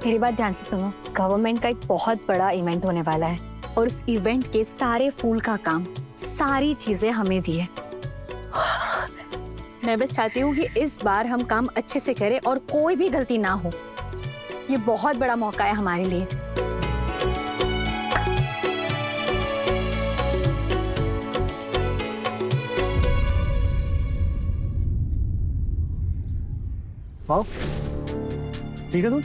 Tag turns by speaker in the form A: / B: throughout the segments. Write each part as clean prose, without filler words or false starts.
A: मेरी बात ध्यान से सुनो। गवर्नमेंट का एक बहुत बड़ा इवेंट होने वाला है और उस इवेंट के सारे फूल का काम, सारी चीजें हमें दी है। मैं बस चाहती हूँ कि इस बार हम काम अच्छे से करें और कोई भी गलती ना हो। ये बहुत बड़ा मौका है हमारे लिए।
B: वाओ, ठीक है तुम?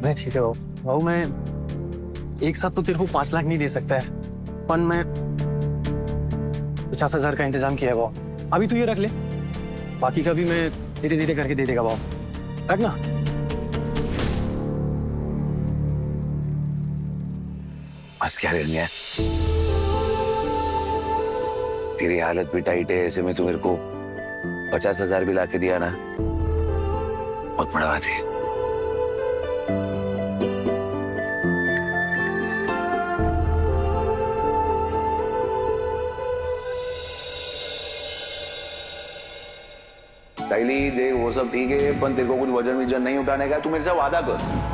B: मैं ठीक है वाओ, मैं एक साथ तो तेरे को 5 लाख नहीं दे सकता है, पर मैं 50,000 का इंतजाम किया है वाओ। अभी तू ये रख ले, बाकी का भी मैं धीरे धीरे करके दे देगा वाओ, रखना।
C: आज क्या करनी है? तेरी हालत भी टाइट है, ऐसे में तू मेरे को 50,000 भी लाके दिया ना, बहुत बड़ा बात है। साइली देख, वो सब ठीक है, पर तेरे को कुछ वजन विजन नहीं उठाने का, तू मेरे से वादा कर।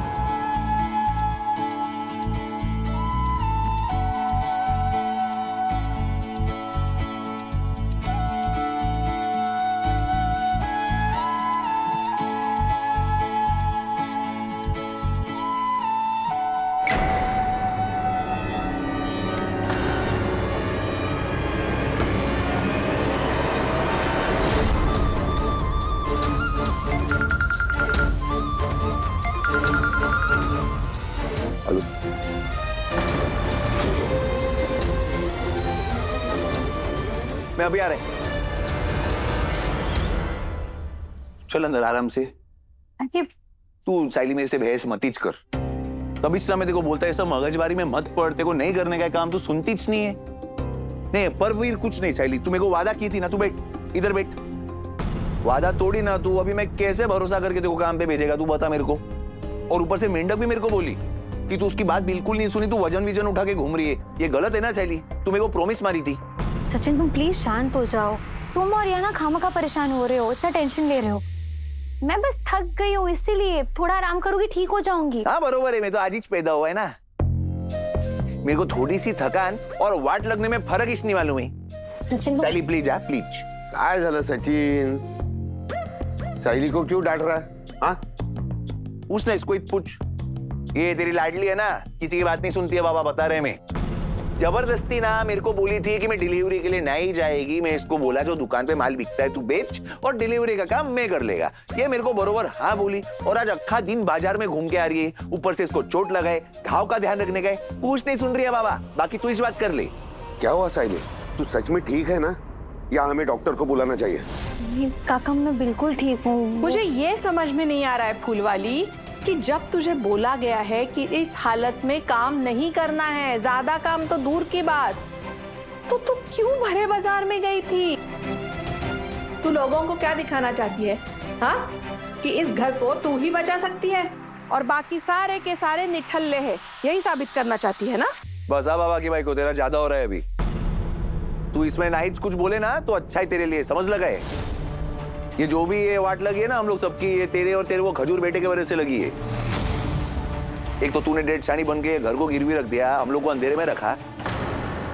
C: हेलो, मैं अभी आ रहा हूं। चल अंदर आराम से। तू साइली मेरे से बहस मतीज कर। तभी समय तेरे को बोलता है सब मगजबारी में मत पड़, तेरे को नहीं करने का काम तू सुनती च नहीं है। नहीं पर वीर कुछ नहीं साइली, तू मेरे को वादा की थी ना, तू बैठ, इधर बैठ। वादा तोड़ी ना तू, अभी मैं कैसे भरोसा करके तेरे को काम पे भेजेगा, तू बता मेरे को। और ऊपर से मेंढक भी मेरे को बोली कि तू उसकी बात बिल्कुल नहीं सुनी, तू वजन विजन उठा के घूम रही है, ये गलत है ना साइली? तू मेरे को प्रॉमिस मारी थी।
A: सचिन तुम प्लीज शांत हो जाओ। तुम और याना खामखा परेशान हो रहे हो, इतना टेंशन ले रहे हो। मैं बस थक गई हूँ, इसीलिए थोड़ा आराम करूंगी, ठीक हो जाऊंगी।
C: हाँ बरोबर है, मैं तो आज ही पैदा हुआ है ना। मेरे को थोड़ी सी थकान और वाट लगने में फर्क इस नहीं मालूम है।
A: सचिन
C: साइली प्लीज आ, प्लीज।
D: काय झालं सचिन? साइली को क्यों डांट रहा है? हाँ,
C: उसने इसको पूछ। ये तेरी लाडली है ना, किसी की बात नहीं सुनती है, बाबा बता रहे मैं। जबरदस्ती ना मेरे को बोली थी कि मैं डिलीवरी के लिए नहीं जाएगी। मैं इसको बोला जो दुकान पे माल बिकता है तू बेच और डिलीवरी का काम मैं कर लेगा। ये मेरे को बरोबर हाँ बोली और आज अक्खा दिन बाजार में घूम के आ रही है। ऊपर से इसको चोट लगाए, घाव का ध्यान रखने का कुछ नहीं सुन रही है बाबा। बाकी तू इस बात कर ले।
D: क्या हुआ साइली? तू सच में ठीक है ना, या हमें डॉक्टर को बुलाना चाहिए?
A: नहीं काका, मैं बिल्कुल ठीक हूँ।
E: मुझे ये समझ में नहीं आ रहा है फूलवाली कि जब तुझे बोला गया है कि इस हालत में काम नहीं करना है, ज्यादा काम तो दूर की बात, तो तू क्यों भरे बाजार में गई थी? तू लोगों को क्या दिखाना चाहती है? हाँ, कि इस घर को तू ही बचा सकती है और बाकी सारे के सारे निठल्ले हैं, यही साबित करना चाहती है ना?
C: बस आ बाबा की भाई को, तेरा ज्यादा हो रहा है अभी। तू इसमें नाइट कुछ बोले ना तो अच्छा है तेरे लिए, समझ लगा है? ये जो भी ये वाट लगी है ना हम लोग सबकी, ये तेरे और तेरे वो खजूर बेटे के वजह से लगी है। एक तो तूने डेढ़ शानी बन के घर को गिरवी रख दिया, हम लोग को अंधेरे में रखा,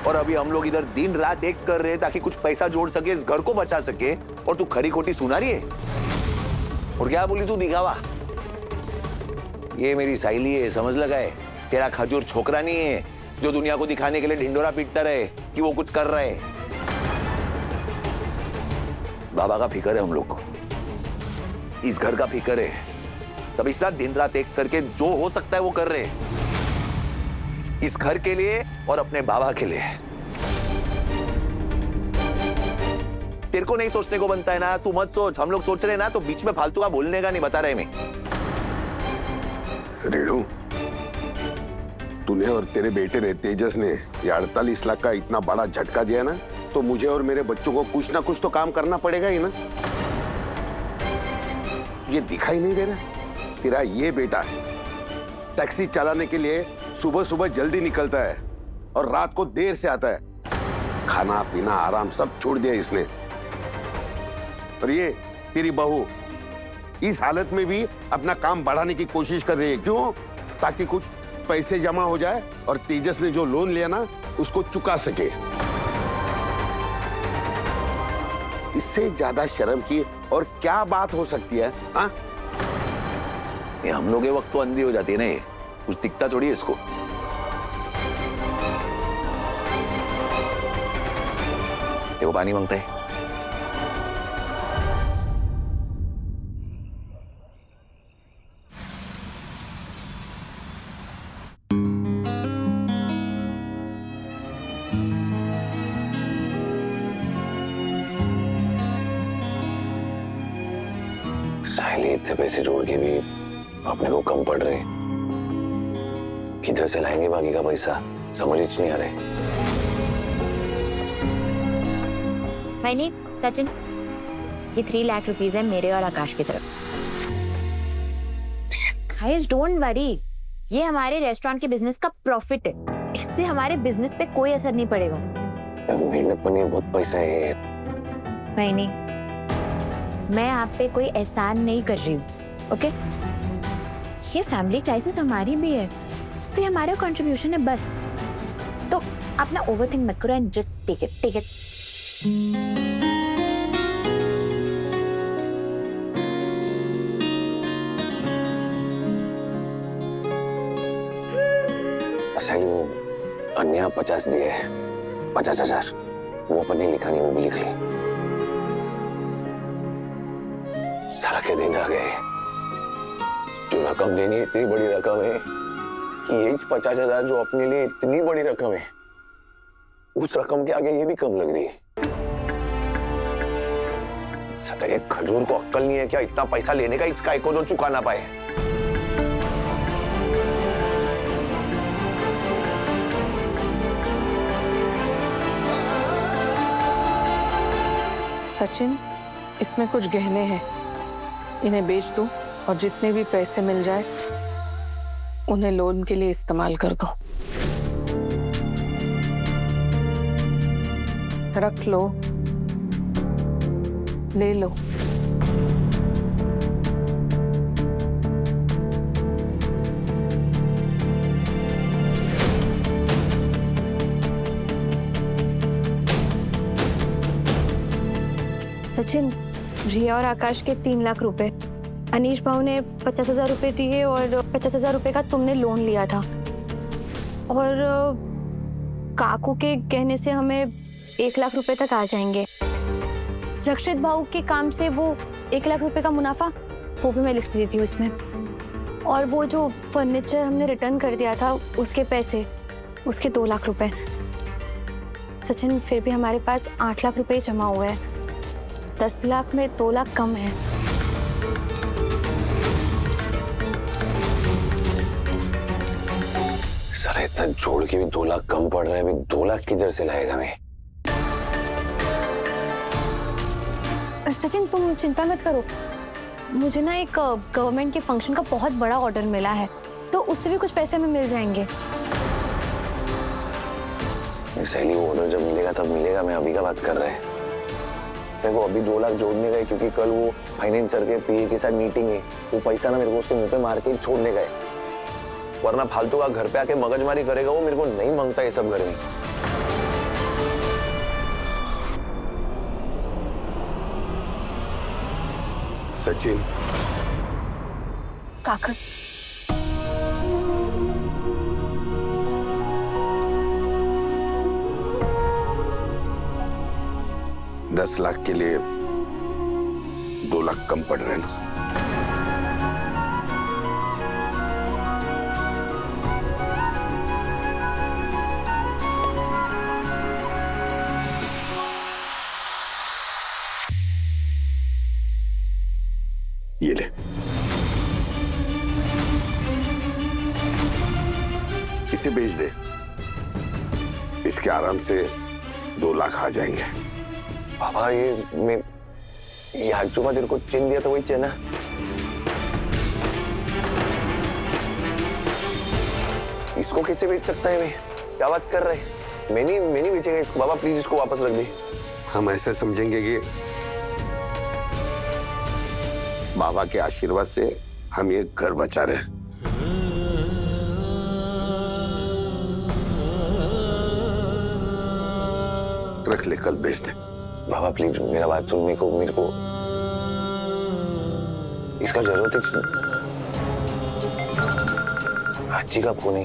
C: और अभी हम लोग इधर दिन रात एक कर रहे हैं ताकि कुछ पैसा जोड़ सके, इस घर को बचा सके, और तू खरी खोटी सुना रही है। और क्या बोली तू? दिखावा। ये मेरी साइली है, समझ लगा है? तेरा खजूर छोकरा नहीं है जो दुनिया को दिखाने के लिए ढिंडोरा पीटता रहे कि वो कुछ कर रहे है। बाबा का फिक्र है हम लोग को, इस घर का फिक्र है, तब इस रात दिन रात एक करके जो हो सकता है वो कर रहे हैं, इस घर के लिए और अपने बाबा के लिए। तेरे को नहीं सोचने को बनता है ना, तू मत सोच। हम लोग सोच रहे हैं ना तो बीच में फालतू का बोलने का नहीं, बता रहे मैं।
D: रेणु, तूने और तेरे बेटे ने, तेजस ने ये 48 लाख का इतना बड़ा झटका दिया ना, तो मुझे और मेरे बच्चों को कुछ ना कुछ तो काम करना पड़ेगा ही ना। ये दिखाई नहीं दे रहा? तेरा ये बेटा टैक्सी चलाने के लिए सुबह सुबह जल्दी निकलता है और रात को देर से आता है। खाना पीना आराम सब छोड़ दिया इसने। और ये तेरी बहू इस हालत में भी अपना काम बढ़ाने की कोशिश कर रही है। क्यों? ताकि कुछ पैसे जमा हो जाए और तेजस ने जो लोन लिया ना उसको चुका सके। इससे ज्यादा शर्म की और क्या बात हो सकती है? हाँ,
C: ये हम लोग के वक्त तो अंधी हो जाती है ना, ये कुछ दिखता थोड़ी है इसको। देखो पानी मांगता है। साहिली इतने पैसे जोड़ के भी अपने को कम पड़ रहे, किधर से लाएंगे बाकी का पैसा, समझ ही नहीं आ रहे।
F: नहीं सचिन, ये 3 लाख रुपीस है मेरे और आकाश की तरफ से। गाइस डोंट वरी, ये हमारे रेस्टोरेंट के बिजनेस का प्रॉफिट है, इससे हमारे बिजनेस पे कोई असर नहीं पड़ेगा।
C: मेहनत पर बहुत पैसा है।
F: नहीं, मैं आप पे कोई एहसान नहीं कर रही हूँ, ओके? ये फैमिली क्राइसिस हमारी भी है, तो ये हमारा कंट्रीब्यूशन है बस। तो आप ना ओवरथिंक मत करो एंड जस्ट टेक इट।
C: वो अन्य 50 दिए, 50,000 वो अपन ने लिखा नहीं, वो भी लिख ली। सारा के दिन आ गए, जो रकम देनी इतनी बड़ी रकम है कि ये 50,000 जो अपने लिए इतनी बड़ी रकम है, उस रकम के आगे ये भी कम लग रही है। एक खजूर को अक्कल नहीं है क्या इतना पैसा लेने का, इसका एक को जो चुका ना पाए।
E: सचिन, इसमें कुछ गहने हैं, इन्हें बेच दो और जितने भी पैसे मिल जाए उन्हें लोन के लिए इस्तेमाल कर दो। रख लो, ले लो।
A: सचिन, रिया और आकाश के 3 लाख रुपए, अनीश भाव ने 50,000 रुपए दिए और 50,000 रुपए का तुमने लोन लिया था, और काकू के कहने से हमें 1 लाख रुपए तक आ जाएंगे। रक्षित भाव के काम से वो 1 लाख रुपए का मुनाफा, वो भी मैं लिख देती हूँ इसमें, और वो जो फर्नीचर हमने रिटर्न कर दिया था उसके पैसे, उसके 2 लाख रुपए। सचिन, फिर भी हमारे पास 8 लाख रुपए जमा हुए हैं। 10 लाख में 2 लाख कम है।
C: सारा इतना जोड़ के भी 2 लाख कम पड़ रहा है, अभी 2 लाख किधर से लाएगा मैं?
A: सचिन, तुम चिंता मत करो, मुझे ना एक गवर्नमेंट के फंक्शन का बहुत बड़ा ऑर्डर मिला है, तो उससे भी कुछ पैसे हमें मिल जाएंगे।
C: सैली, वो ऑर्डर जब मिलेगा तब मिलेगा, मैं अभी का बात कर रहा है। देखो अभी 2 लाख जोड़ने गए क्योंकि कल वो फाइनेंसर के पीए के साथ मीटिंग है, वो पैसा ना मेरे को उसके मुंह पे मार के छोड़ने गए, वरना फालतू का घर पे आके मगजमारी करेगा वो, मेरे को नहीं मांगता ये सब घर में।
D: सचिन,
A: काका,
D: 10 लाख के लिए 2 लाख कम पड़ रहे हैं ना? ये ले, इसे बेच दे, इसके आराम से 2 लाख आ जाएंगे।
C: बाबा ये आज जो तेरे को चेन दिया था वही चेन है? इसको कैसे बेच सकता है? मैं क्या बात कर रहे? मैं नहीं बेचेगा इसको बाबा, प्लीज इसको वापस रख दे।
D: हम ऐसे समझेंगे कि बाबा के आशीर्वाद से हम ये घर बचा रहे हैं। रख ले, कल बेच दे।
C: बाबा प्लीज मेरा बात सुन, मेरे को इसका जरूरत है। हाजी का फोन है।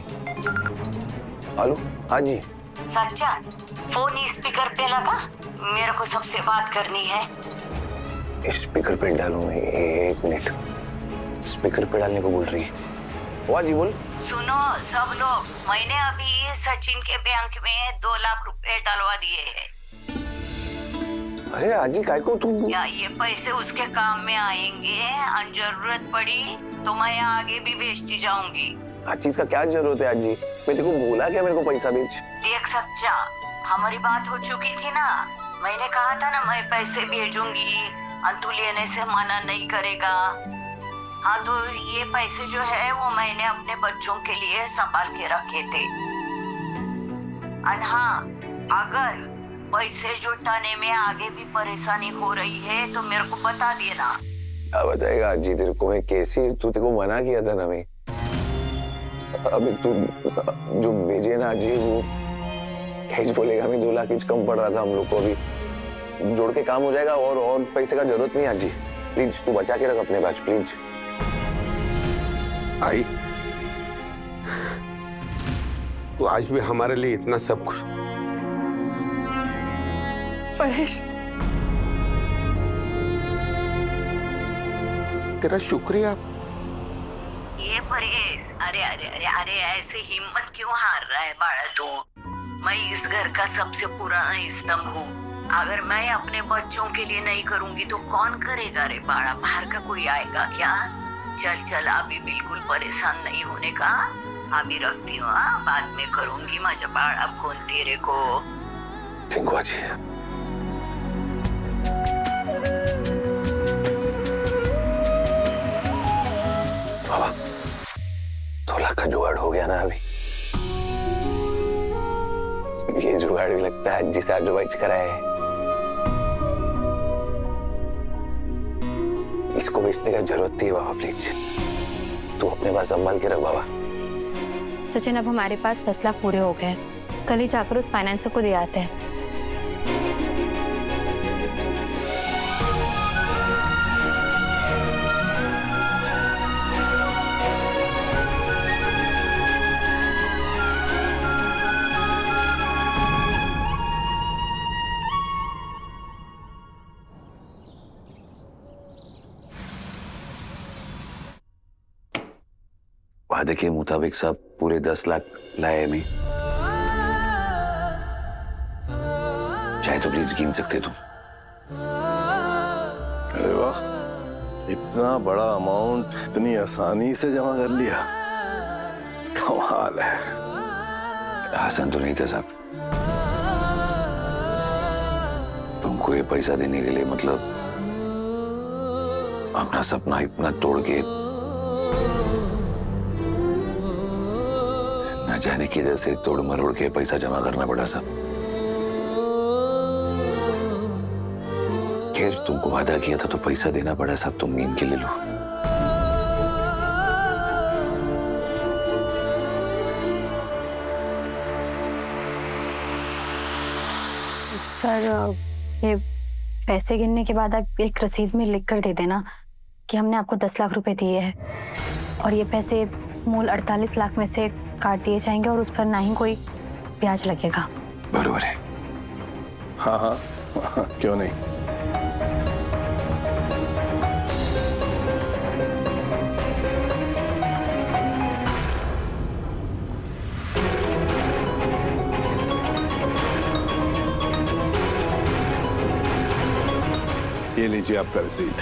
C: हेलो हाजी।
G: सज्जन, फोन स्पीकर पे लगा, मेरे को सबसे बात करनी है।
C: स्पीकर पे डालूं? एक मिनट, स्पीकर पे डालने को बोल रही है। वाह जी बोल।
G: सुनो सब लोग, मैंने अभी सचिन के बैंक में 2 लाख रुपए डलवा दिए हैं।
C: अरे हाजी काय को तुम?
G: क्या ये पैसे उसके काम में आएंगे? और जरूरत पड़ी तो मैं आगे भी भेजती जाऊंगी।
C: हर चीज का क्या जरूरत है हाजी? मैं तेरे को बोला क्या मेरे को पैसा भेज?
G: देख सच्चा, हमारी बात हो चुकी थी ना, मैंने कहा था ना मैं पैसे भेजूंगी और तू लेने से मना नहीं करेगा। हाँ तो ये पैसे जो है वो मैंने अपने बच्चों के लिए संभाल के रखे थे। और हाँ, अगर पैसे जुटाने में आगे भी परेशानी हो रही है तो मेरे को बता देना।
C: क्या बताएगा हाजी तेरे को? मैं कैसी, तू तेरे को मना किया था ना मैं। अभी तू जो भेजे ना हाजी, वो कैच बोलेगा मैं 2 लाख कम पड़ रहा था हम लोग को। अभी जोड़ के काम हो जाएगा और पैसे का जरूरत नहीं हाजी। प्लीज तू बचा के रख अपने पास प्लीज।
D: आई, तो आज भी हमारे लिए इतना सब कुछ। तेरा शुक्रिया।
G: ये परेश, अरे अरे अरे अरे ऐसे हिम्मत क्यों हार रहा है बाड़ा तू? मैं इस घर का सबसे पुराना स्तंभ हूँ। अगर मैं अपने बच्चों के लिए नहीं करूंगी तो कौन करेगा रे बाड़ा? बाहर का कोई आएगा क्या? चल चल, अभी बिल्कुल परेशान नहीं होने का। अभी रखती हूँ, बाद में करूंगी माझा बाड़ा फोन तेरे को।
C: ठीक हुआ जी। बाबा 2 लाख का जुगाड़ हो गया ना अभी। ये जुगाड़ भी लगता है जिसे आज बच कर आए। इसको बेचने का जरूरत नहीं है बाबा, प्लीज तू अपने पास संभाल के रख बाबा।
A: सचिन, अब हमारे पास 10 लाख पूरे हो गए। कल ही जाकर उस फाइनेंसर को दे आते हैं।
C: वादे के मुताबिक सब पूरे 10 लाख लाए मैं। चाहे तो प्लीज गिन सकते तुम।
H: अरे वाह, इतना बड़ा अमाउंट इतनी आसानी से जमा कर लिया, कमाल है।
C: आसान तो नहीं था साहब। तुमको ये पैसा देने के लिए मतलब अपना सपना इतना तोड़ के न जाने किधर से तोड़ मरोड़ के पैसा जमा करना पड़ा साहब। खैर तुमको वादा किया था तो पैसा देना पड़ा साहब, तुम गिन के ले लो।
A: सर, ये पैसे गिनने के बाद आप एक रसीद में लिख कर दे देना कि हमने आपको 10 लाख रुपए दिए हैं और ये पैसे मूल 48 लाख में से काट दिए जाएंगे और उस पर ना ही कोई ब्याज लगेगा।
C: बरोबर है।
H: हाँ हाँ, क्यों नहीं। ये लीजिए आपका रसीद।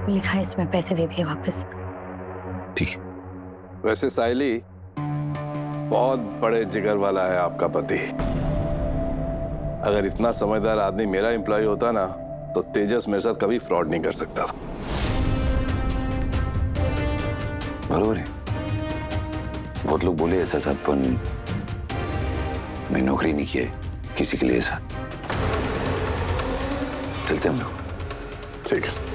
A: लिखा है इसमें, पैसे दे दिए वापस।
C: ठीक है।
H: वैसे साइली, बहुत बड़े जिगर वाला है आपका पति। अगर इतना समझदार आदमी मेरा एम्प्लॉय होता ना तो तेजस मेरे साथ कभी फ्रॉड नहीं कर सकता था।
C: बरोबर है। बहुत लोग बोले ऐसा सब, पर मैं नौकरी नहीं किया है किसी के लिए ऐसा। चलते हम लोग।
H: ठीक है।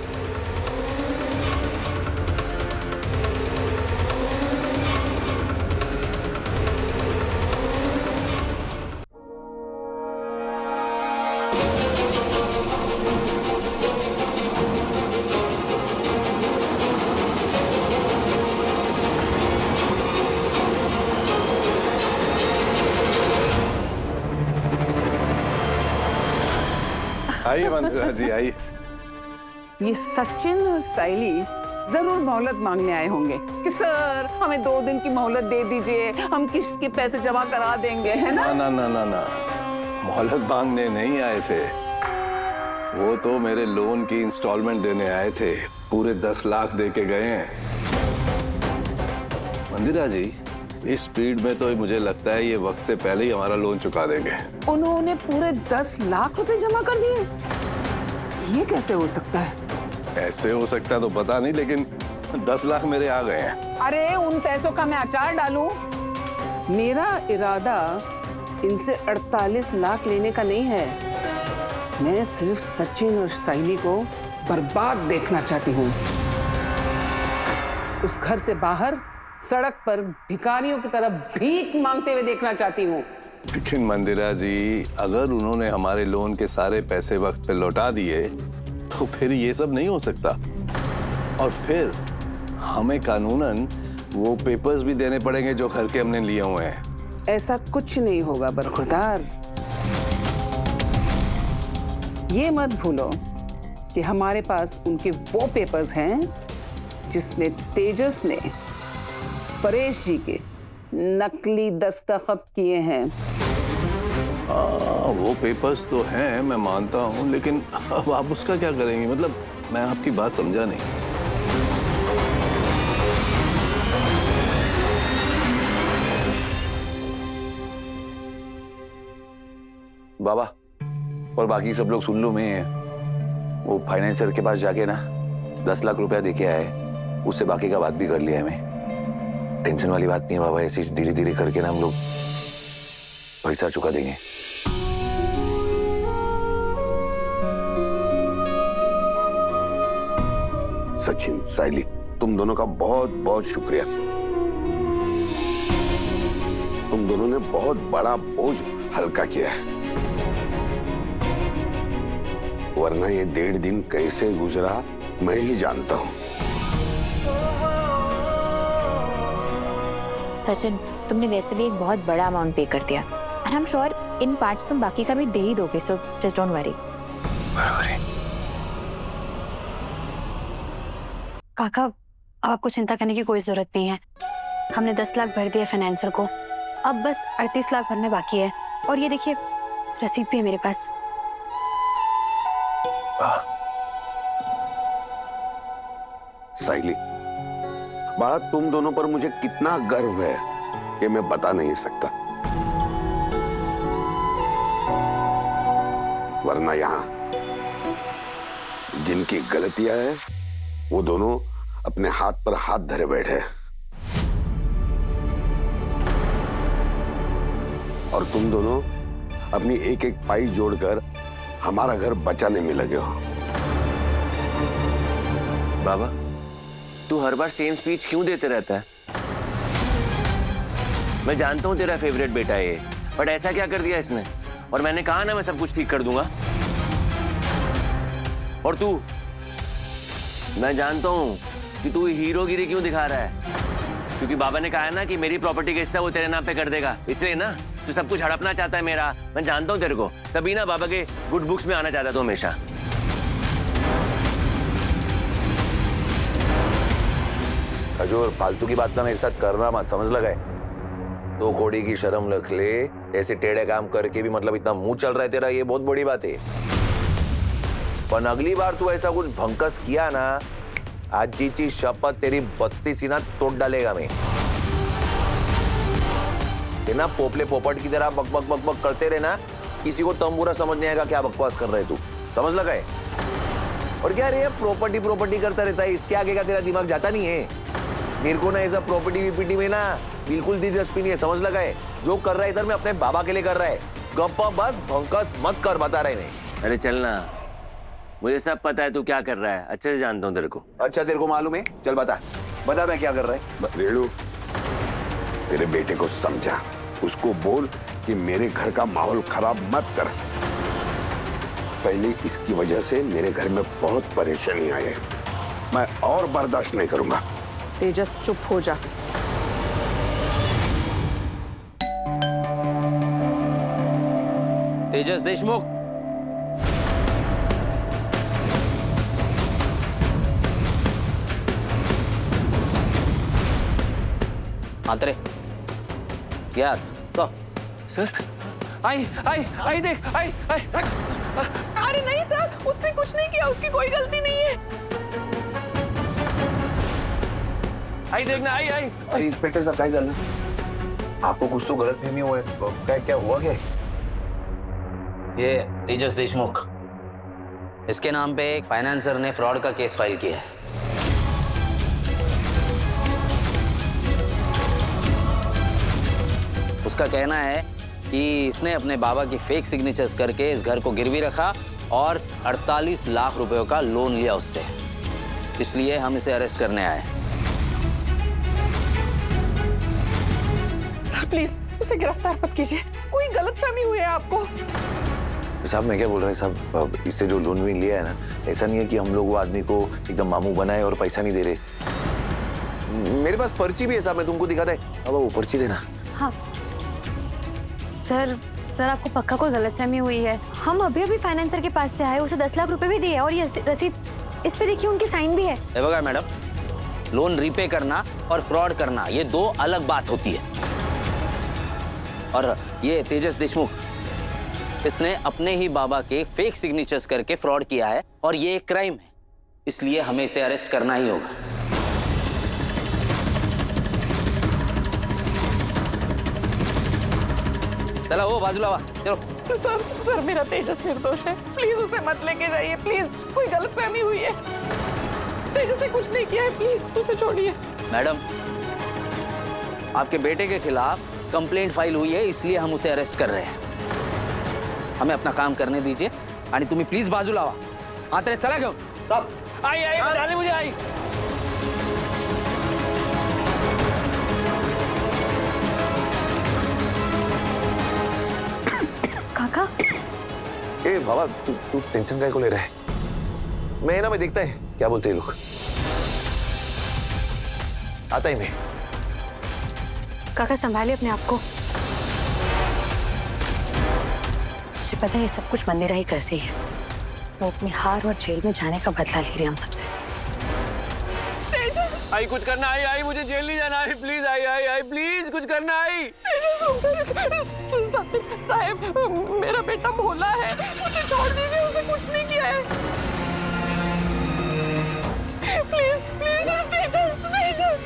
H: आइए मंदिरा जी, आइए।
I: ये सचिन और साइली जरूर मोहलत मांगने आए होंगे कि सर हमें 2 दिन की मोहलत दे दीजिए, हम किस्त के पैसे जमा करा देंगे, है ना?
H: ना ना ना ना, मोहलत मांगने नहीं आए थे। वो तो मेरे लोन की इंस्टॉलमेंट देने आए थे। पूरे 10 लाख दे के गए हैं। मंदिरा जी, इस स्पीड में तो मुझे लगता है ये वक्त से पहले ही हमारा लोन चुका देंगे।
I: उन्होंने पूरे 10 लाख रुपए जमा कर दिए? ये कैसे हो सकता है?
H: ऐसे हो सकता है तो पता नहीं, लेकिन 10 लाख मेरे आ गए हैं।
I: अरे उन पैसों का मैं अचार डालूं? मेरा इरादा इनसे 48 लाख लेने का नहीं है। मैं सिर्फ सचिन और साइली को बर्बाद देखना चाहती हूँ। उस घर से बाहर सड़क पर भिखारियों की तरह भीख मांगते हुए देखना चाहती हूँ।
H: लेकिन मंदिरा जी, अगर उन्होंने हमारे लोन के सारे पैसे वक्त पे लौटा दिए तो फिर ये सब नहीं हो सकता। और फिर हमें कानूनन वो पेपर्स भी देने पड़ेंगे जो घर के हमने लिए हुए हैं।
I: ऐसा कुछ नहीं होगा बरखुरदार। ये मत भूलो कि हमारे पास उनके वो पेपर्स हैं जिसमें तेजस ने परेश जी के नकली दस्तखत किए हैं।
H: वो पेपर्स तो हैं, मैं मानता हूँ, लेकिन अब आप उसका क्या करेंगे? मतलब मैं आपकी बात समझा नहीं।
C: बाबा और बाकी सब लोग सुन लो, मैं वो फाइनेंसर के पास जाके ना 10 लाख रुपया देके आए, उससे बाकी का बात भी कर लिया है। मैं टेंशन वाली बात नहीं है बाबा, ऐसे धीरे धीरे करके ना हम लोग पैसा चुका देंगे।
D: सचिन, साइली, तुम दोनों का बहुत बहुत शुक्रिया। तुम दोनों ने बहुत बड़ा बोझ हल्का किया है, वरना ये 1.5 दिन कैसे गुजरा मैं ही जानता हूं।
F: सचिन, तुमने वैसे भी एक बहुत बड़ा अमाउंट पे कर दिया। और हम श्योर इन पार्ट्स तुम बाकी का भी दे ही दोगे, सो जस्ट डोंट वरी।
A: काका, अब आपको चिंता करने की कोई जरूरत नहीं है। हमने 10 लाख भर दिए फाइनेंसर को, अब बस 38 लाख भरने बाकी है। और ये देखिए, रसीद भी है मेरे पास।
D: साइली, बात तुम दोनों पर मुझे कितना गर्व है ये मैं बता नहीं सकता। वरना यहां जिनकी गलतियां है वो दोनों अपने हाथ पर हाथ धरे बैठे, और तुम दोनों अपनी एक एक पाई जोड़कर हमारा घर बचाने में लगे हो।
J: बाबा, तू हर बार सेम स्पीच क्यों देते रहता है? मैं जानता हूं तेरा फेवरेट बेटा है ये, बट ऐसा क्या कर दिया इसने? और मैंने कहा ना मैं सब कुछ ठीक कर दूंगा। और तू, मैं जानता हूं कि तू हीरोगिरी क्यों दिखा रहा है, क्योंकि बाबा ने कहा है ना कि मेरी प्रॉपर्टी का हिस्सा वो तेरे नाम पे कर देगा, इसलिए ना तू सब कुछ हड़पना चाहता है मेरा। मैं जानता हूं तेरे को, तभी ना बाबा के गुड बुक्स में आना चाहता तू हमेशा।
C: खजूर, फालतू की बात ना मेरे साथ करना मत, समझ लगा है? 2 कौड़ी की शर्म रख ले। ऐसे टेढ़े काम करके भी मतलब इतना मुंह चल रहा है तेरा, ये बहुत बड़ी बात है। पर अगली बार तू ऐसा कुछ भंकस किया ना, आज जी शपथ तेरी 32 सीना तोड़ डालेगा मैं। ना पोपले पोपट की तरह बक बक बक बक करते रहे ना, किसी को तंबूरा समझ नहीं आएगा क्या बकवास कर रहे तू, समझ लगा है? और क्या रे प्रॉपर्टी प्रॉपर्टी करता रहता है, इसके आगे का तेरा दिमाग जाता नहीं है? मेरे को ना ऐसा प्रॉपर्टी वीपीटी में ना बिल्कुल दिलचस्पी नहीं है, समझ लगा है? जो कर रहा है इधर में अपने बाबा के लिए कर रहा है। गप्पा बस भंकस मत कर, बता रहे नहीं।
J: अरे चलना, मुझे सब पता है तू क्या कर रहा है, अच्छे से जानता हूँ तेरे को।
C: अच्छा तेरे को मालूम है? चल बता बता मैं क्या कर रहा है।
D: रेणु, तेरे बेटे को समझा, उसको बोल कि मेरे घर का माहौल खराब मत कर। पहले इसकी वजह से मेरे घर में बहुत परेशानी आई है, मैं और बर्दाश्त नहीं करूंगा।
E: तेजस चुप हो जा।
J: तेजस देशमुख,
K: आंतरे यार तो
J: सर आई आई आई देख आई आई
E: अरे नहीं सर, उसने कुछ नहीं किया, उसकी कोई गलती नहीं है।
J: आई देखना आई आई।
C: अरे इंस्पेक्टर साहब क्या चल रहा है? आपको कुछ तो गलत फहमी हुआ है, क्या क्या हुआ क्या?
K: ये तेजस देशमुख, इसके नाम पे एक फाइनेंसर ने फ्रॉड का केस फाइल किया है। उसका कहना है कि इसने अपने बाबा की फेक सिग्नेचर्स करके इस घर को गिरवी रखा और 48 लाख रुपयों का लोन लिया उससे। इसलिए हम इसे अरेस्ट करने आए।
E: सर प्लीज उसे गिरफ्तार मत कीजिए, कोई गलतफहमी हुई है आपको।
C: साहब मैं क्या बोल रहा हूँ साहब, इससे जो लोन भी लिया है ना, ऐसा नहीं है कि हम लोग वो आदमी को एकदम मामू बनाए और पैसा नहीं दे रहे। मेरे पास पर्ची भी है साहब, मैं तुमको दिखाता है। अब वो पर्ची देना।
A: हाँ सर, सर आपको पक्का कोई गलतफहमी हुई है। हम अभी अभी फाइनेंसर के पास से आए, उसे 10 लाख रुपए भी दिए और ये रसीद, इस पे देखिए उनकी साइन भी है।
K: बघा मैडम, लोन रीपे करना और फ्रॉड करना ये दो अलग बात होती है। और ये तेजस देशमुख, इसने अपने ही बाबा के फेक सिग्नेचर्स करके फ्रॉड किया है और ये एक क्राइम है, इसलिए हमें इसे अरेस्ट करना ही होगा। चलो वो बाजू लावा, चलो।
E: सर सर मेरा तेजस निर्दोष है, प्लीज उसे मत लेके जाइए, प्लीज कोई गलतफहमी हुई है। तेजस ने कुछ नहीं किया है, प्लीज उसे छोड़िए।
K: मैडम, आपके बेटे के खिलाफ कंप्लेंट फाइल हुई है, इसलिए हम उसे अरेस्ट कर रहे हैं। हमें अपना काम करने दीजिए आणि तुम्ही प्लीज बाजू लावा। आंतरे चला घेऊन।
J: सब आई आई बचा ले मुझे आई।
A: काका
C: ए बाबा, तू टेंशन काय को ले रहा है? मैं ना, मैं देखता है क्या बोलते हैं लोग। आता ही मैं।
A: काका संभालिए अपने आप को। मुझे पता है ये सब कुछ मंदिरा ही कर रही है। वो अपनी हार और जेल में जाने का बदला ले रही है हम सबसे।
J: आई कुछ करना, आई आई मुझे जेल नहीं जाना, आई please, I I I please कुछ करना, आई।
E: साहब मेरा बेटा भोला है, उसे छोड़ दीजिए, उसे कुछ नहीं किया है। प्लीज प्लीज तेजस, तेजस।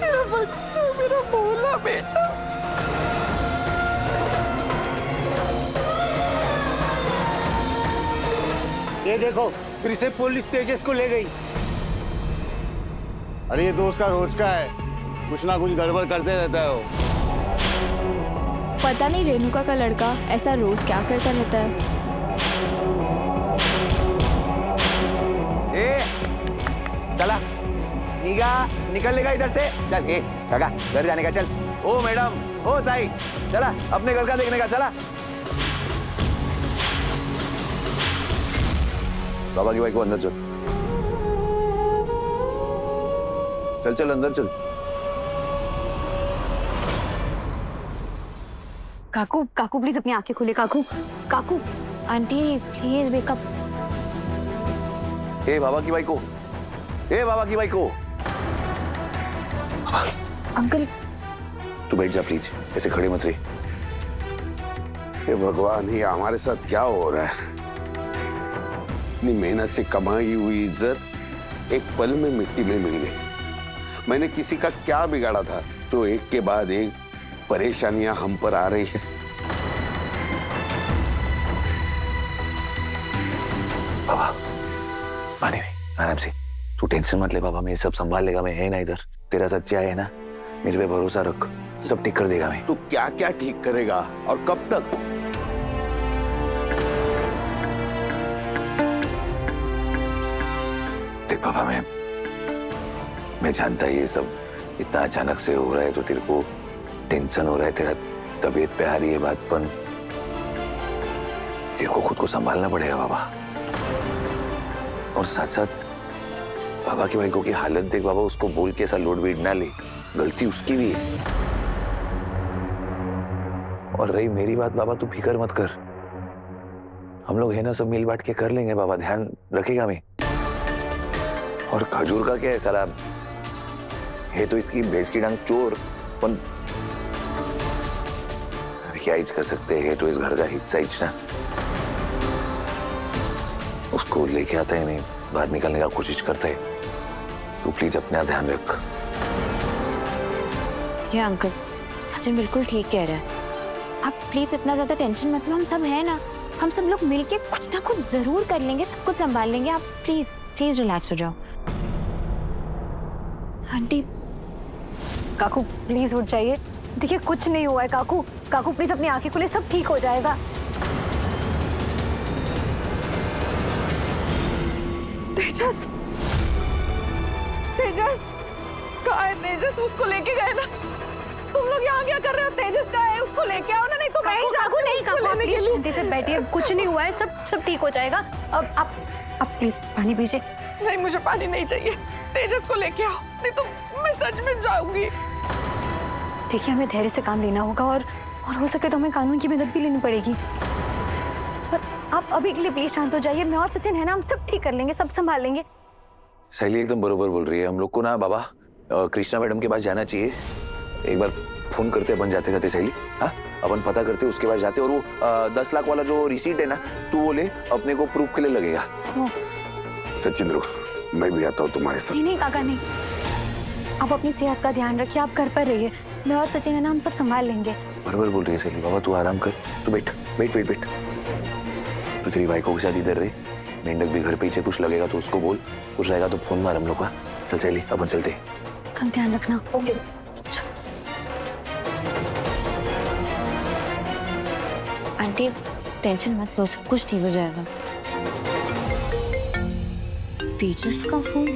E: मेरा बच्चा, मेरा भोला बेटा।
L: ये देखो, फिर से पुलिस तेजस को ले गई। अरे ये दोस्त का रोज का है, कुछ ना कुछ गड़बड़ करते रहता है वो।
A: पता नहीं रेणुका का लड़का ऐसा रोज क्या करता रहता है।
C: ए चला, निकल लेगा इधर से। चल ए काका, घर जाने का। चल ओ मैडम, ओ ताई, चला अपने घर का देखने का। चला बाबा की बाइक को अंदर चल। चल चल अंदर चल।
A: काकू, काकू प्लीज अपनी आंखें खोले। काकू, काकू। Aunty please wake up.
C: ए बाबा की बाइक को, ए बाबा की बाइक को।
A: अंकल
C: तू बैठ जा प्लीज, ऐसे खड़े मत रही।
D: हे भगवान, ये हमारे साथ क्या हो रहा है? अपनी मेहनत से कमाई हुई इज्जत एक पल में मिट्टी में मिल गई। मैंने किसी का क्या बिगाड़ा था जो एक के बाद एक परेशानियां हम पर आ रही है?
C: बाबा पानी में आराम से, तू टेंशन मत ले बाबा, मैं सब संभाल लेगा, मैं है ना इधर। तेरा सच्चा है ना, मेरे पे भरोसा रख, सब ठीक कर देगा मैं।
D: तू क्या क्या ठीक करेगा और कब तक?
C: देख पापा, मैं जानता ये सब इतना अचानक से हो रहा है तो तेरे को टेंशन हो रहा है, तेरा तबीयत पे आ रही है बात, पर तेरे को खुद को संभालना पड़ेगा बाबा। और साथ साथ बाबा की भाई की हालत देख बाबा, उसको बोल के ऐसा लोड वेट ना ले, गलती उसकी भी है। और रही मेरी बात बाबा, तू फिक्र मत कर, हम लोग है ना सब मिल बांट के कर लेंगे बाबा, ध्यान रखेगा मैं। और खजूर का क्या है साला, है तो इसकी भैंस की डांग चोर, पर क्या ही कर सकते हैं, तो इस घर का हिस्सा ही ना। उसको लेके आता है, नहीं बाहर निकलने का कोशिश करता है। तू प्लीज अपना ध्यान रख।
F: क्या अंकल, सचिन बिल्कुल ठीक कह रहा है। आप प्लीज इतना ज्यादा टेंशन मत लो, हम सब हैं ना, हम सब लोग मिलके कुछ ना कुछ जरूर कर लेंगे, सब कुछ संभाल लेंगे। आप प्लीज प्लीज रिलैक्स हो जाओ। आंटी,
A: काकू प्लीज उठ जाइए, देखिए कुछ नहीं हुआ है काकू। काकू प्लीज अपनी आंखें खुले, सब ठीक हो जाएगा।
E: तेजस, तेजस कहाँ है? तेजस उसको लेके गए ना, तुम लोग यहाँ क्या कर रहे हो? तेजस कहाँ है? उसको लेके आओ ना, नहीं तो मैं ही जाती हूँ
A: नहीं
E: उसको
A: काकू,
E: लेने के लिए।
A: शांति से बैठिए, कुछ नहीं हुआ है, सब ठीक हो जाएगा। अब आप प्लीज पानी पीजिए।
E: नहीं, मुझे पानी नहीं चाहिए, तेजस को लेके आओ, नहीं तो मैं सच में जाऊंगी।
A: देखिए हमें धैर्य से काम लेना होगा और हो सके तो हमें कानून की मदद भी लेनी पड़ेगी। पर आप अभी के लिए प्लीज शांत हो जाइए, मैं और सचिन है ना, हम सब ठीक कर लेंगे, सब संभाल लेंगे।
C: शैली एकदम बरोबर बोल रही है, हम लोग को ना बाबा कृष्णा मैडम के पास जाना चाहिए। एक बार फोन करते अपन जाते जाते शैली, हाँ अपन पता करते उसके पास जाते, और वो 10 लाख वाला जो रिसीट है ना, तू वो ले, अपने को प्रूफ के लिए लगेगा।
D: सचिन रुक, मैं भी आता हूँ तुम्हारे साथ।
A: नहीं काका नहीं, आप अपनी सेहत का ध्यान रखिए, आप घर पर रहिए, मैं और सचिन है ना, हम सब संभाल लेंगे।
C: बराबर बोल रही है शैली, बाबा तू आराम कर, तू बैठ बैठ बैठ बैठ। तू तेरी भाई को के साथ इधर रहे, मेंढक भी घर पे ही, कुछ लगेगा तो उसको बोल, कुछ रहेगा तो फोन मार हम लोग का। चल शैली अपन चलते।
A: कम ध्यान रखना। ओके।
F: आंटी टेंशन मत लो, सब कुछ ठीक हो जाएगा। तेजस का फोन।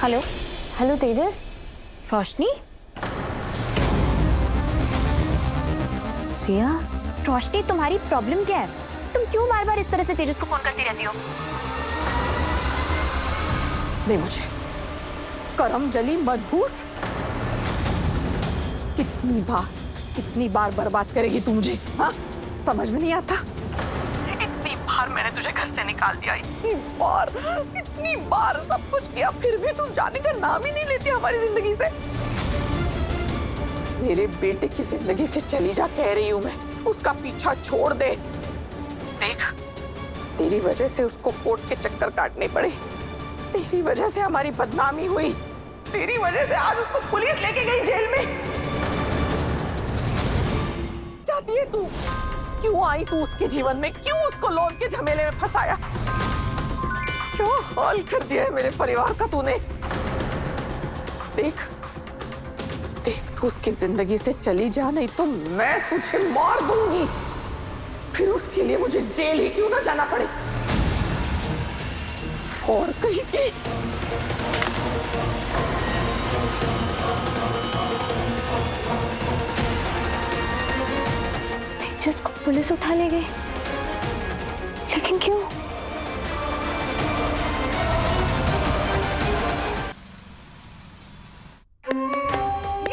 F: हेलो
A: हेलो तेजस।
F: रोशनी?
A: रिया,
F: रोशनी तुम्हारी प्रॉब्लम क्या है? तुम क्यों बार बार इस तरह से तेजस को फोन करती रहती हो?
E: दे मुझे करम जली मदबूस। कितनी बार बर्बाद करेगी तू मुझे, हाँ? समझ में नहीं आता। इतनी बार मैंने तुझे घर से निकाल दिया, इतनी बार सब कुछ किया, फिर भी तू जाने का नाम ही नहीं लेती हमारी जिंदगी से। मेरे बेटे की जिंदगी से चली जा कह रही हूं मैं, उसका पीछा छोड़ दे। देख, तेरी वजह से उसको कोर्ट के चक्कर काटने पड़े, तेरी वजह से हमारी बदनामी हुई, तेरी वजह से आज उसको पुलिस लेके गई जेल में। चाहती है तू? क्यों आई तू उसके जीवन में? क्यों उसको लोन के झमेले में फंसाया? क्यों हाल कर दिया है मेरे परिवार का तूने? देख तू उसकी जिंदगी से चली जा, नहीं तो मैं तुझे मार दूंगी, फिर उसके लिए मुझे जेल ही क्यों ना जाना पड़े। और कहीं के
A: तेजस को पुलिस उठा ले गई, लेकिन क्यों?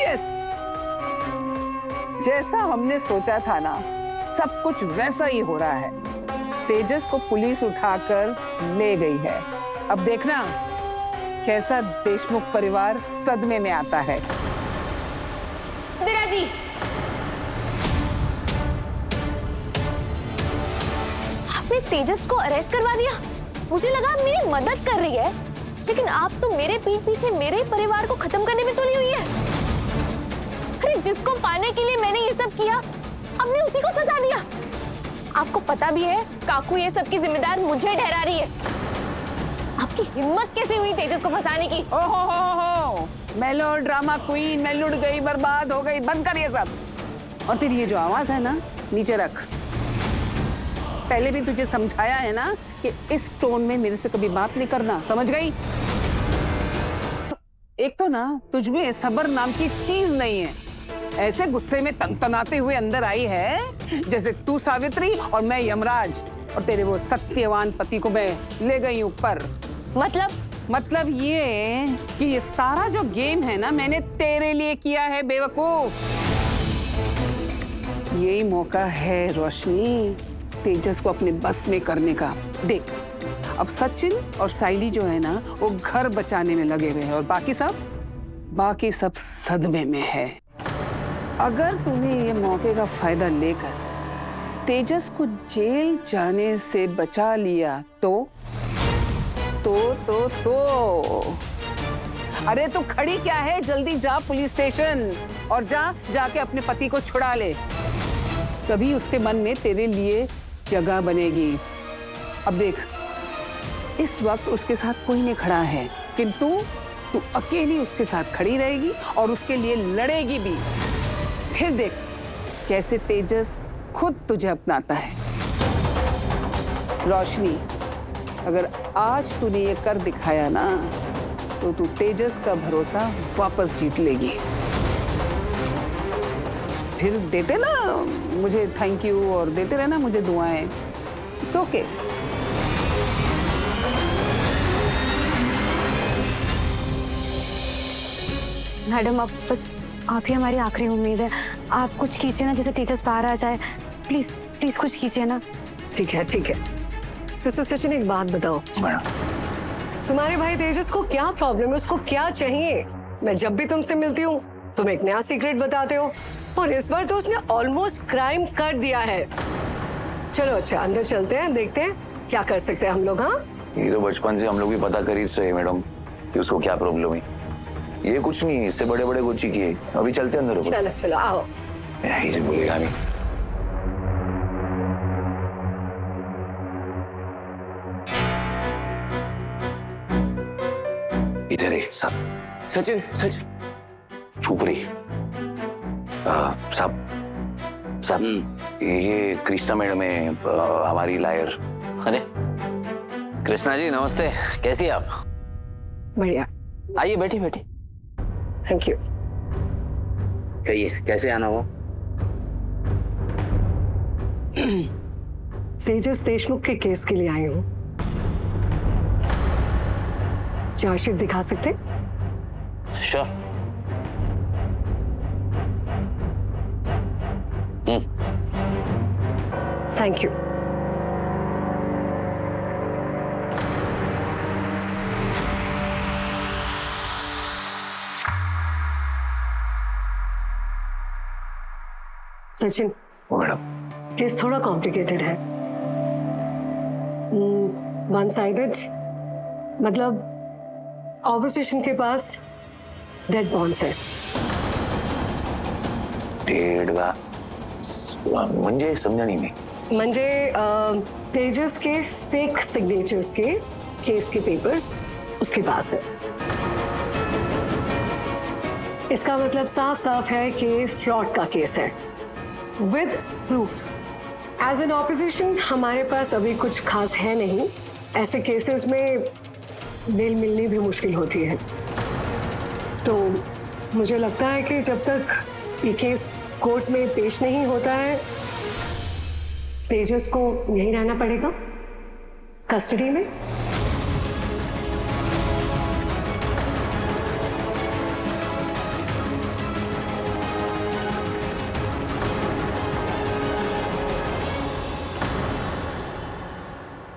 I: यस, जैसा हमने सोचा था ना, सब कुछ वैसा ही हो रहा है। तेजस को पुलिस उठाकर ले गई है। अब देखना कैसा देशमुख परिवार सदमे में आता है।
A: इंदिरा जी, आपने तेजस को अरेस्ट करवा दिया। मुझे लगा आप मेरी मदद कर रही है, लेकिन आप तो मेरे पीठ पीछे मेरे परिवार को खत्म करने में तुली हुई है। अरे जिसको पाने के लिए मैंने ये सब किया, आपने उसी को फंसा दिया। आपको पता भी है काकू ये सब की जिम्मेदार मुझे ठहरा रही है। आपकी हिम्मत कैसे हुई तेजस को फंसाने की?
I: ओ हो, मेलो ड्रामा क्वीन, मैं लुट गई, बर्बाद हो गई, बंद कर ये सब। और फिर ये जो आवाज है ना, नीचे रख। पहले भी तुझे समझाया है ना कि इस टोन में मेरे से कभी बात नहीं करना, समझ गई? एक तो ना तुझ में सब्र नाम की चीज नहीं है। ऐसे गुस्से में तनतनाते हुए अंदर आई है जैसे तू सावित्री और मैं यमराज, और तेरे वो सत्यवान पति को मैं ले गई ऊपर। मतलब ये कि ये सारा जो गेम है ना, मैंने तेरे लिए किया है बेवकूफ। यही मौका है रोशनी तेजस को अपने बस में करने का। देख, अब सचिन और साइली जो है ना, वो घर बचाने में लगे हुए हैं और बाकी सब सदमे में है। अगर तूने ये मौके का फायदा लेकर तेजस को जेल जाने से बचा लिया तो अरे तू खड़ी क्या है, जल्दी जा पुलिस स्टेशन और जाके अपने पति को छुड़ा ले। तभी उसके मन में तेरे लिए जगह बनेगी। अब देख, इस वक्त उसके साथ कोई नहीं खड़ा है, किंतु तू अकेली उसके साथ खड़ी रहेगी और उसके लिए लड़ेगी भी। फिर देख कैसे तेजस खुद तुझे अपनाता है। रोशनी, अगर आज तूने ये कर दिखाया ना, तो तू तेजस का भरोसा वापस जीत लेगी। फिर देते ना मुझे थैंक यू और देते रहना मुझे दुआएं। It's okay.
A: मैडम, आप ही हमारी आखिरी उम्मीद है। आप कुछ कीजिए ना, जैसे तेजस बाहर आ जाए। प्लीज प्लीज कुछ कीजिए ना।
M: ठीक है। मिस्टर सचिन, एक बात बताओ, तुम्हारे भाई तेजस को क्या प्रॉब्लम है, उसको क्या चाहिए? मैं जब भी तुमसे मिलती हूँ तुम एक नया सीक्रेट बताते हो, और इस बार तो उसने ऑलमोस्ट क्राइम कर दिया है। चलो अच्छा, अंदर चलते हैं, देखते हैं क्या कर सकते हैं हम लोग। हाँ,
C: ये तो बचपन से हम लोग भी पता कर ही रहे मैडम कि उसको क्या प्रॉब्लम है। ये कुछ नहीं, इससे बड़े बड़े कुछ ही किए। अभी चलते हैं अंदर।
M: चलो आओ।
C: ऐसे बोलेगा नहीं। इधर है सब।
J: सचिन
C: चुप रही। सब ये कृष्णा मैडम है, हमारी लायर।
K: अरे कृष्णा जी नमस्ते, कैसी हैं आप?
M: बढ़िया,
K: आइए बैठिए।
M: Thank you.
K: कहिए कैसे आना हुआ?
M: तेजस देशमुख के केस के लिए आई हूँ। चार्जशीट दिखा सकते?
K: Sure.
M: Thank you. Sachin,
C: madam,
M: case थोड़ा कॉम्प्लिकेटेड है। वन साइडेड, मतलब ऑपोजिशन के पास डेड बॉन्ड्स है।
C: डेड का म्हणजे समझा नहीं मैं।
M: म्हणजे तेजस के फेक सिग्नेचर्स के केस के पेपर्स उसके पास है। इसका मतलब साफ है कि फ्रॉड का केस है with proof. As an opposition हमारे पास अभी कुछ खास है नहीं। ऐसे केसेस में बेल मिलनी भी मुश्किल होती है, तो मुझे लगता है कि जब तक ये केस कोर्ट में पेश नहीं होता है, तेजस को यहीं रहना पड़ेगा कस्टडी में।